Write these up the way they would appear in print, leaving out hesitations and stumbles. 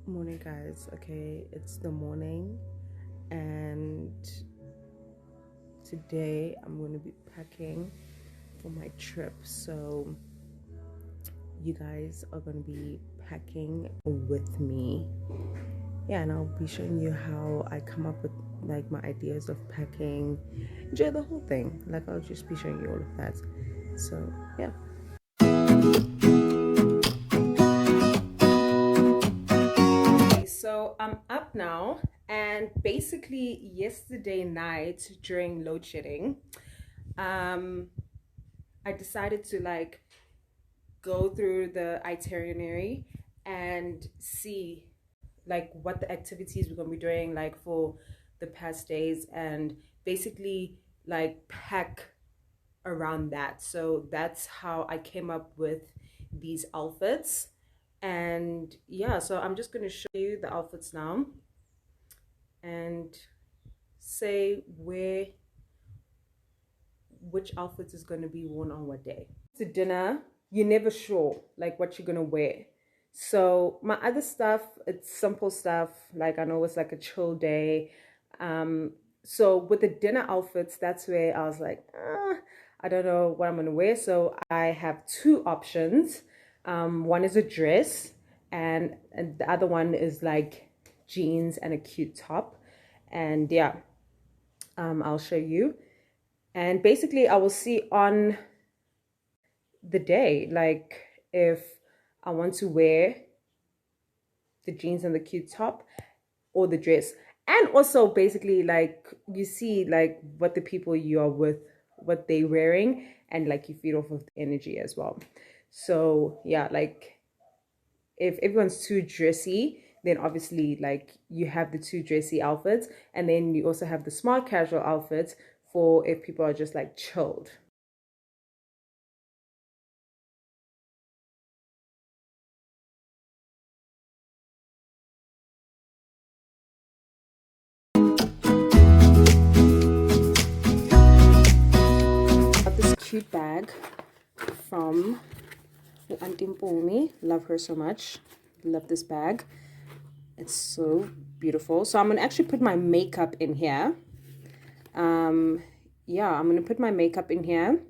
Morning, guys. Okay, it's the morning, and today I'm going to be packing for my trip. So, you guys are going to be packing with me. Yeah, and I'll be showing you how I come up with like my ideas of packing, enjoy the whole thing. Like, I'll just be showing you all of that. So, yeah. So I'm up now, and basically yesterday night during load shedding, I decided to like go through the itinerary and see like what the activities we're gonna be doing like for the past days, and basically like pack around that. So that's how I came up with these outfits. And yeah, so I'm just going to show you the outfits now and say which outfit is going to be worn on what day. To dinner, you're never sure like what you're going to wear. So my other stuff, it's simple stuff. Like I know it's like a chill day. So with the dinner outfits, that's where I was like, I don't know what I'm going to wear. So I have two options. One is a dress, and the other one is like jeans and a cute top. And yeah, I'll show you. And basically, I will see on the day, like if I want to wear the jeans and the cute top or the dress. And also basically like you see like what the people you are with, what they wearing, and like you feed off of the energy as well. So yeah, like if everyone's too dressy, then obviously like you have the too dressy outfits, and then you also have the smart casual outfits for if people are just like chilled. Got this cute bag from Auntie Mpumi. Love her so much. Love this bag. It's so beautiful. So I'm gonna actually put my makeup in here. Yeah, I'm gonna put my makeup in here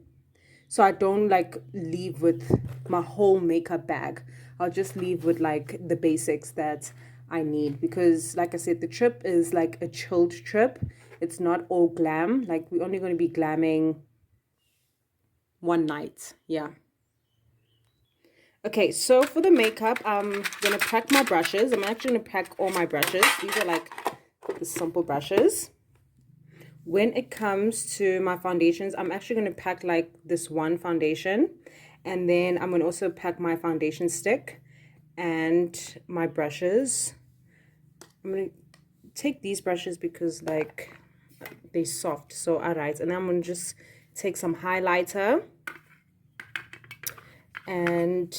so I don't like leave with my whole makeup bag. I'll just leave with like the basics that I need, because like I said, the trip is like a chilled trip. It's not all glam. Like we're only going to be glamming one night. Yeah. Okay, so for the makeup, I'm gonna pack my brushes. I'm actually gonna pack all my brushes. These are like the simple brushes. When it comes to my foundations, I'm actually going to pack like this one foundation, and then I'm going to also pack my foundation stick and my brushes. I'm going to take these brushes because like they're soft, so alright. And I'm going to just take some highlighter and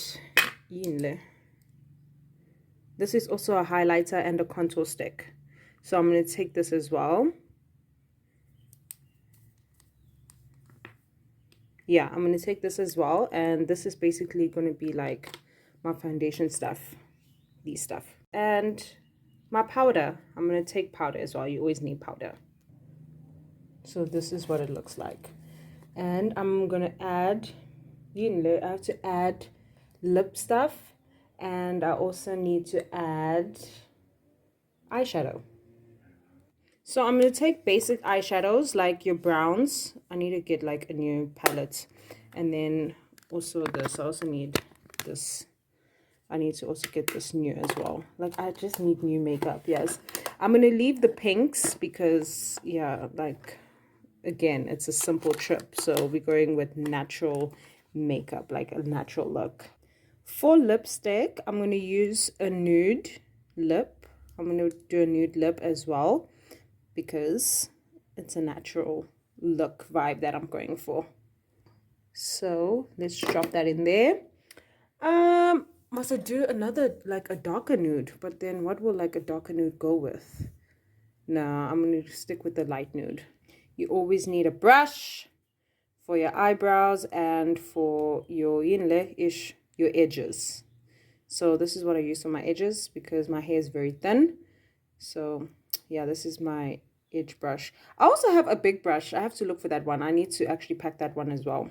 this is also a highlighter and a contour stick, so I'm going to take this as well. Yeah, I'm going to take this as well, and this is basically going to be like my foundation stuff, these stuff. And my powder, I'm going to take powder as well. You always need powder. So this is what it looks like. And I'm going to add, I have to add lip stuff, and I also need to add eyeshadow. So I'm going to take basic eyeshadows like your browns. I need to get like a new palette. And then also this, I also need this. I need to also get this new as well. Like I just need new makeup. Yes. I'm going to leave the pinks because yeah, like again, it's a simple trip. So we're going with natural makeup, like a natural look. For lipstick, I'm going to use a nude lip. I'm going to do a nude lip as well, because it's a natural look vibe that I'm going for. So let's drop that in there. Must I do another like a darker nude? But then what will like a darker nude go with? Nah, I'm gonna stick with the light nude. You always need a brush for your eyebrows and for your your edges. So this is what I use on my edges because my hair is very thin. So yeah, this is my edge brush. I also have a big brush. I have to look for that one. I need to actually pack that one as well.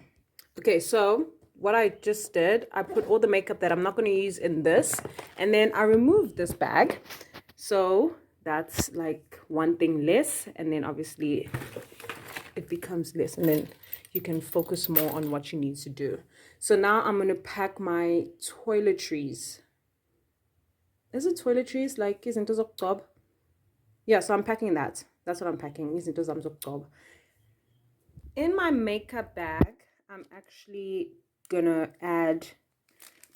Okay, so what I just did, I put all the makeup that I'm not going to use in this, and then I removed this bag. So that's like one thing less, and then obviously it becomes less, and then you can focus more on what you need to do. So now I'm going to pack my toiletries. Is it toiletries? Like, izinto zokugcoba? Yeah, so I'm packing that. That's what I'm packing. Izinto zami zokugcoba. In my makeup bag, I'm actually gonna add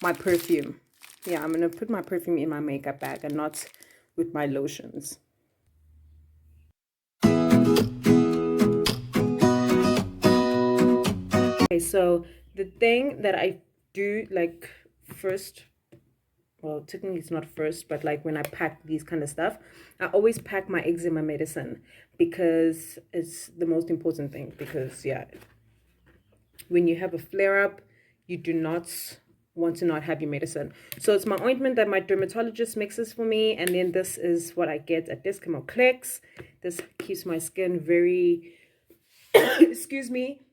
my perfume. Yeah, I'm gonna put my perfume in my makeup bag and not with my lotions. Okay, so the thing that I do like first, well, technically it's not first, but like when I pack these kind of stuff, I always pack my eczema medicine because it's the most important thing. Because yeah, when you have a flare up, you do not want to not have your medicine. So it's my ointment that my dermatologist mixes for me, and then this is what I get at Discount Clicks. This keeps my skin very excuse me,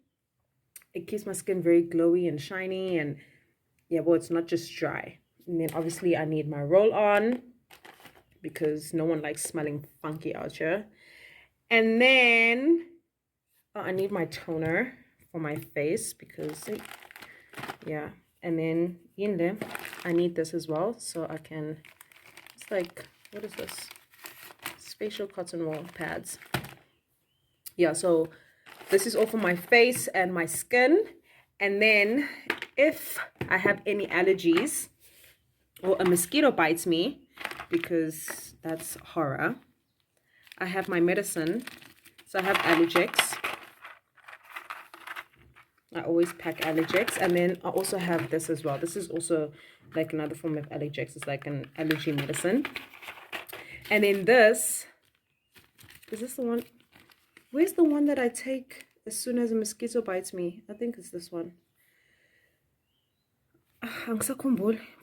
it keeps my skin very glowy and shiny, and yeah, well, it's not just dry. And then obviously I need my roll on because no one likes smelling funky out here. And then I need my toner for my face because yeah. And then in there I need this as well, so I can, it's like, what is this, facial cotton wool pads. Yeah, so this is all for my face and my skin. And then if I have any allergies or a mosquito bites me, because that's horror, I have my medicine. So I have Allergex. I always pack Allergex. And then I also have this as well. This is also like another form of Allergex. It's like an allergy medicine. And then this, is this the one? Where's the one that I take as soon as a mosquito bites me? I think it's this one.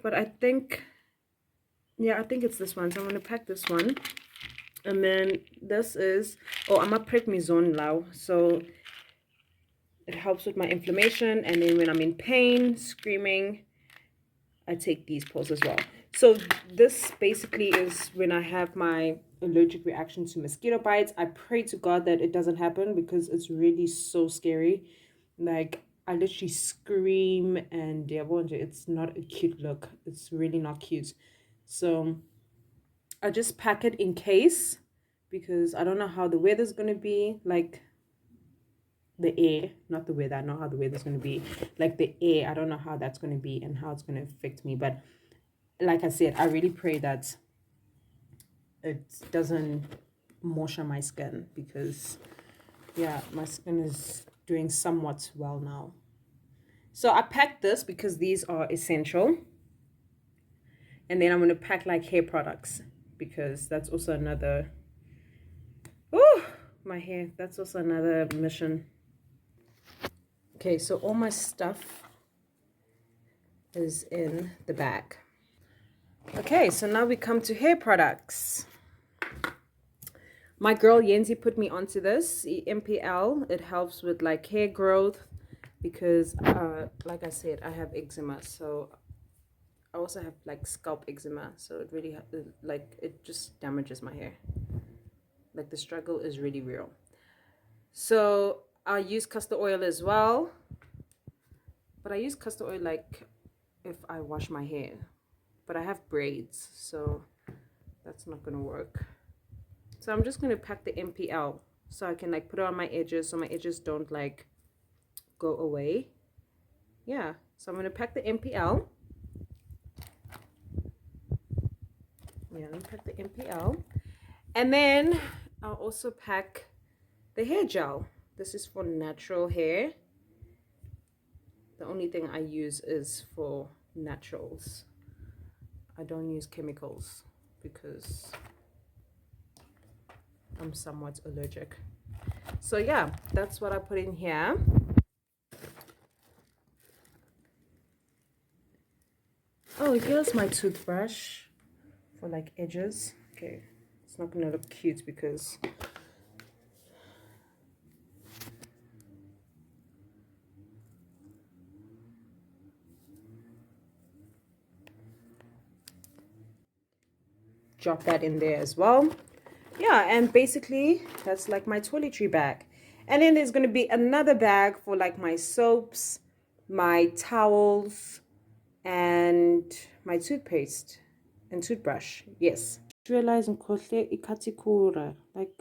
But I think, yeah, I think it's this one. So I'm going to pack this one. And then this is, oh, I'm a prednisone now. So it helps with my inflammation. And then when I'm in pain, screaming, I take these pills as well. So this basically is when I have my allergic reaction to mosquito bites. I pray to God that it doesn't happen because it's really so scary. Like, I literally scream, and yeah, it's not a cute look. It's really not cute. So I just pack it in case, because I don't know how the weather's going to be. Like, the air, not the weather. I know how the weather's going to be. Like, the air, I don't know how that's going to be and how it's going to affect me. But like I said, I really pray that it doesn't moisture my skin, because yeah, my skin is doing somewhat well now. So I packed this because these are essential. And then I'm going to pack like hair products, because that's also another, oh, my hair, that's also another mission. Okay, so all my stuff is in the bag. Okay, so now we come to hair products. My girl Yenzi put me onto this, the MPL. It helps with like hair growth, because like I said, I have eczema. So I also have like scalp eczema. So it really, like, it just damages my hair. Like, the struggle is really real. So I use castor oil as well. But I use castor oil like if I wash my hair. But I have braids, so that's not going to work. So I'm just going to pack the MPL so I can like put it on my edges so my edges don't like go away. Yeah, so I'm going to pack the MPL. Yeah, let me pack the MPL. And then I'll also pack the hair gel. This is for natural hair. The only thing I use is for naturals. I don't use chemicals because I'm somewhat allergic. So yeah, that's what I put in here. Oh, here's my toothbrush for like edges. Okay, it's not gonna look cute because drop that in there as well. Yeah, and basically that's like my toiletry bag. And then there's going to be another bag for like my soaps, my towels, and my toothpaste and toothbrush. Yes. Realize ikatikura. Like,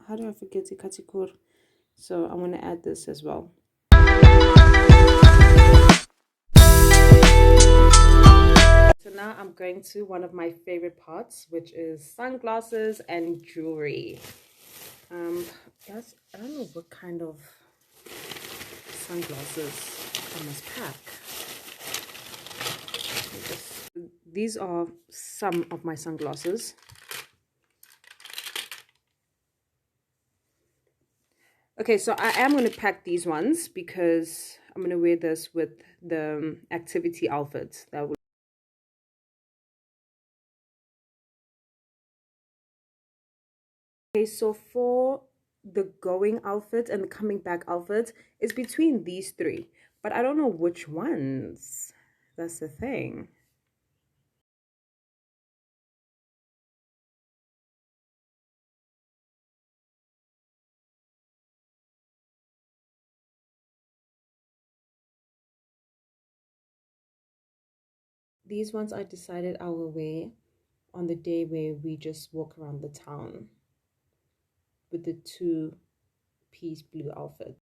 how do I forget ikatikura? So I'm going to add this as well. So now I'm going to one of my favorite parts, which is sunglasses and jewelry. Yes, I don't know what kind of sunglasses I must pack. These are some of my sunglasses. Okay, so I am going to pack these ones because I'm going to wear this with the activity outfits that will. Okay, so for the going outfit and the coming back outfit is between these three, but I don't know which ones. That's the thing. These ones I decided I will wear on the day where we just walk around the town with the two-piece blue outfit.